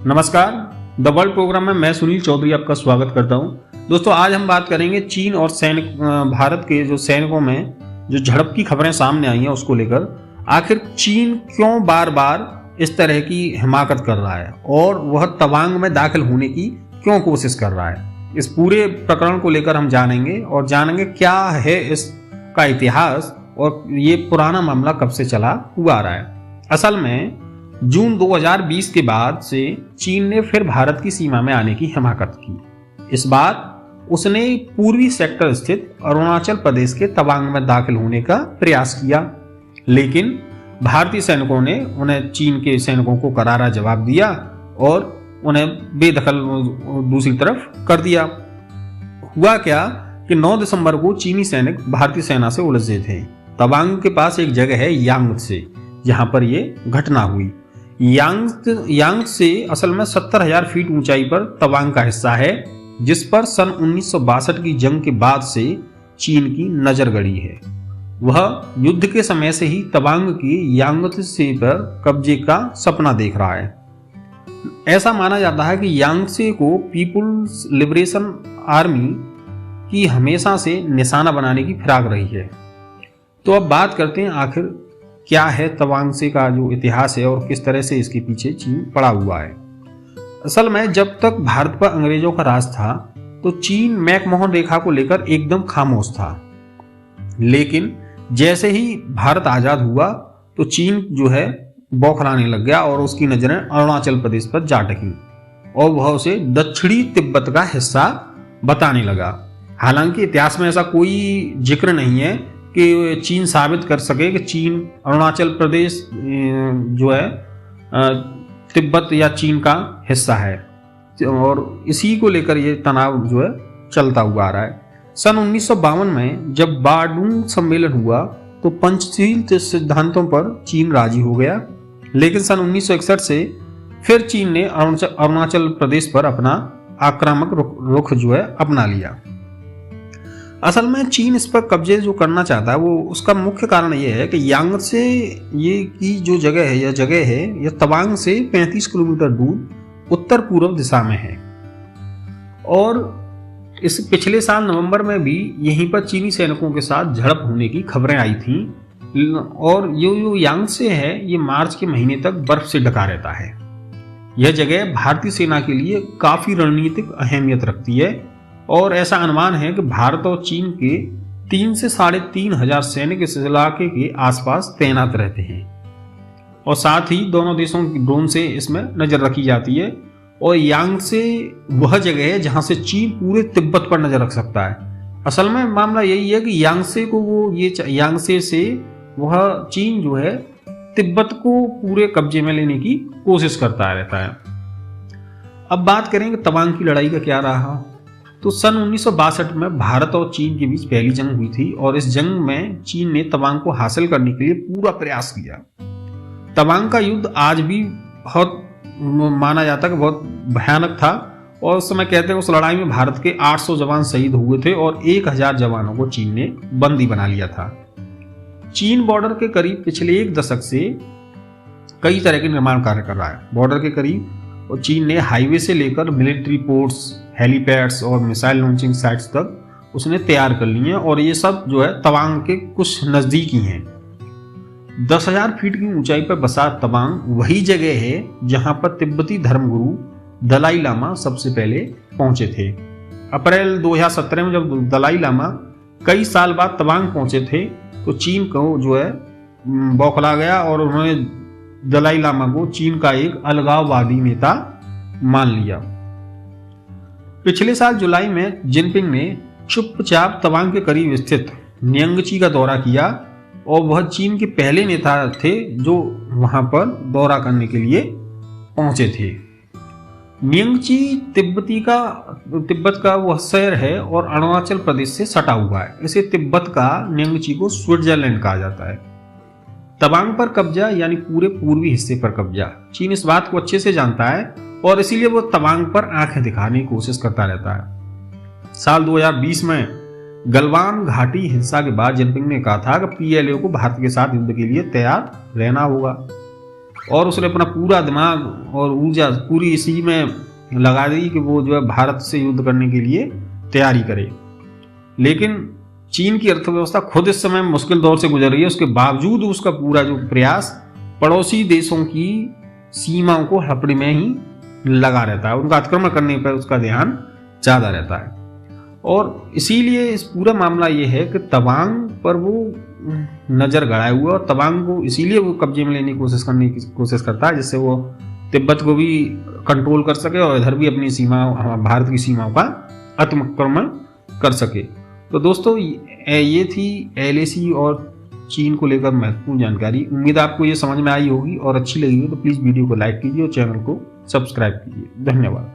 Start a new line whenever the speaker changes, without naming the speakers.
नमस्कार, the world program में मैं सुनील चौधरी आपका स्वागत करता हूं। दोस्तों, आज हम बात करेंगे चीन और भारत के जो सैनिकों में जो झड़प की खबरें सामने आई हैं उसको लेकर। आखिर चीन क्यों बार बार इस तरह की हिमाकत कर रहा है और वह तवांग में दाखिल होने की क्यों कोशिश कर रहा है, इस पूरे प्रकरण को लेकर हम जानेंगे क्या है इसका इतिहास और ये पुराना मामला कब से चला हुआ आ रहा है। असल में जून 2020 के बाद से चीन ने फिर भारत की सीमा में आने की हिमाकत की। इस बार उसने पूर्वी सेक्टर स्थित अरुणाचल प्रदेश के तवांग में दाखिल होने का प्रयास किया, लेकिन भारतीय सैनिकों ने उन्हें चीन के सैनिकों को करारा जवाब दिया और उन्हें बेदखल दूसरी तरफ कर दिया। हुआ क्या कि 9 दिसंबर को चीनी सैनिक भारतीय सेना से उलझे थे। तवांग के पास एक जगह है यांगत्से, जहां पर यह घटना हुई। यांगत्से असल में 70,000 फीट ऊंचाई पर तवांग का हिस्सा है, जिस पर सन 1962 की जंग के बाद से चीन की नजर गड़ी है। वह युद्ध के समय से ही तवांग की यांगत्से पर कब्जे का सपना देख रहा है। ऐसा माना जाता है कि यांगत्से को पीपुल्स लिबरेशन आर्मी की हमेशा से निशाना बनाने की फिराक रही है। तो अब बात करते हैं आखिर क्या है तवांग का जो इतिहास है और किस तरह से इसके पीछे चीन पड़ा हुआ है। असल में जब तक भारत पर अंग्रेजों का राज था तो चीन मैकमोहन रेखा को लेकर एकदम खामोश था, लेकिन जैसे ही भारत आजाद हुआ तो चीन जो है बौखलाने लग गया और उसकी नजरें अरुणाचल प्रदेश पर जा टकी और वह उसे दक्षिणी तिब्बत का हिस्सा बताने लगा। हालांकि इतिहास में ऐसा कोई जिक्र नहीं है कि चीन साबित कर सके कि चीन अरुणाचल प्रदेश जो है तिब्बत या चीन का हिस्सा है, और इसी को लेकर ये तनाव जो है चलता हुआ आ रहा है। सन 1952 में जब बाडूंग सम्मेलन हुआ तो पंचशील सिद्धांतों पर चीन राजी हो गया, लेकिन सन 1961 से फिर चीन ने अरुणाचल प्रदेश पर अपना आक्रामक रुख जो है अपना लिया। असल में चीन इस पर कब्जे जो करना चाहता है वो उसका मुख्य कारण ये है कि यांगत्से ये की जो जगह है यह तवांग से 35 किलोमीटर दूर उत्तर पूर्व दिशा में है, और इस पिछले साल नवंबर में भी यहीं पर चीनी सैनिकों के साथ झड़प होने की खबरें आई थी। और जो यांगत्से है ये मार्च के महीने तक बर्फ से ढका रहता है। यह जगह भारतीय सेना के लिए काफी रणनीतिक अहमियत रखती है और ऐसा अनुमान है कि भारत और चीन के 3 से 3,500 सैनिक इस इलाके के आसपास तैनात रहते हैं, और साथ ही दोनों देशों की ड्रोन से इसमें नजर रखी जाती है। और यांगत्से वह जगह है जहां से चीन पूरे तिब्बत पर नजर रख सकता है। असल में मामला यही है कि यांगत्से से वह चीन जो है तिब्बत को पूरे कब्जे में लेने की कोशिश करता रहता है। अब बात करेंगे तवांग की लड़ाई का क्या रहा। तो सन 1962 में भारत और चीन के बीच पहली जंग हुई थी, और इस जंग में चीन ने तवांग को हासिल करने के लिए पूरा प्रयास किया। तवांग का युद्ध आज भी बहुत माना जाता है कि बहुत भयानक था, और उस समय कहते हैं उस लड़ाई में भारत के 800 जवान शहीद हुए थे और 1000 जवानों को चीन ने बंदी बना लिया था। चीन बॉर्डर के करीब पिछले 1 दशक से कई तरह के निर्माण कार्य कर रहा है। बॉर्डर के करीब और चीन ने हाईवे से लेकर मिलिट्री पोर्ट्स, हेलीपैड्स और मिसाइल लॉन्चिंग साइट्स तक उसने तैयार कर ली हैं, और ये सब जो है तवांग के कुछ नजदीक ही हैं। 10,000 फीट की ऊंचाई पर बसा तवांग वही जगह है जहां पर तिब्बती धर्मगुरु दलाई लामा सबसे पहले पहुंचे थे। अप्रैल 2017 में जब दलाई लामा कई साल बाद तवांग पहुंचे थे तो चीन को जो है बौखला गया और उन्होंने दलाई लामा को चीन का एक अलगाववादी नेता मान लिया। पिछले साल जुलाई में जिनपिंग ने चुपचाप तवांग के करीब स्थित न्यंगची का दौरा किया, और वह चीन के पहले नेता थे जो वहां पर दौरा करने के लिए पहुंचे थे। न्यंगची तिब्बत का वह शहर है और अरुणाचल प्रदेश से सटा हुआ है। इसे तिब्बत का न्यंगची को स्विट्जरलैंड कहा जाता है। तवांग पर कब्जा यानी पूरे पूर्वी हिस्से पर कब्जा, चीन इस बात को अच्छे से जानता है और इसीलिए वो तवांग पर आंखें दिखाने की कोशिश करता रहता है। साल 2020 में गलवान घाटी हिंसा के बाद जिनपिंग ने कहा था कि पीएलए को भारत के साथ युद्ध के लिए तैयार रहना होगा। और उसने अपना पूरा दिमाग और ऊर्जा पूरी इसी में लगा दी कि वो जो है भारत से युद्ध करने के लिए तैयारी करे। लेकिन चीन की अर्थव्यवस्था खुद इस समय मुश्किल दौर से गुजर रही है, उसके बावजूद उसका पूरा जो प्रयास पड़ोसी देशों की सीमाओं को हड़पने में ही लगा रहता है, उनका आक्रमण करने पर उसका ध्यान ज़्यादा रहता है। और इसीलिए इस पूरा मामला ये है कि तवांग पर वो नज़र गड़ाए हुए और तवांग को इसीलिए वो कब्जे में लेने की कोशिश करता है, जिससे वो तिब्बत को भी कंट्रोल कर सके और इधर भी अपनी सीमा, भारत की सीमाओं का आत्मक्रमण कर सके। तो दोस्तों ये थी LAC और चीन को लेकर महत्वपूर्ण जानकारी। उम्मीद आपको ये समझ में आई होगी और अच्छी लगी हो तो प्लीज़ वीडियो को लाइक कीजिए और चैनल को सब्सक्राइब कीजिए। धन्यवाद।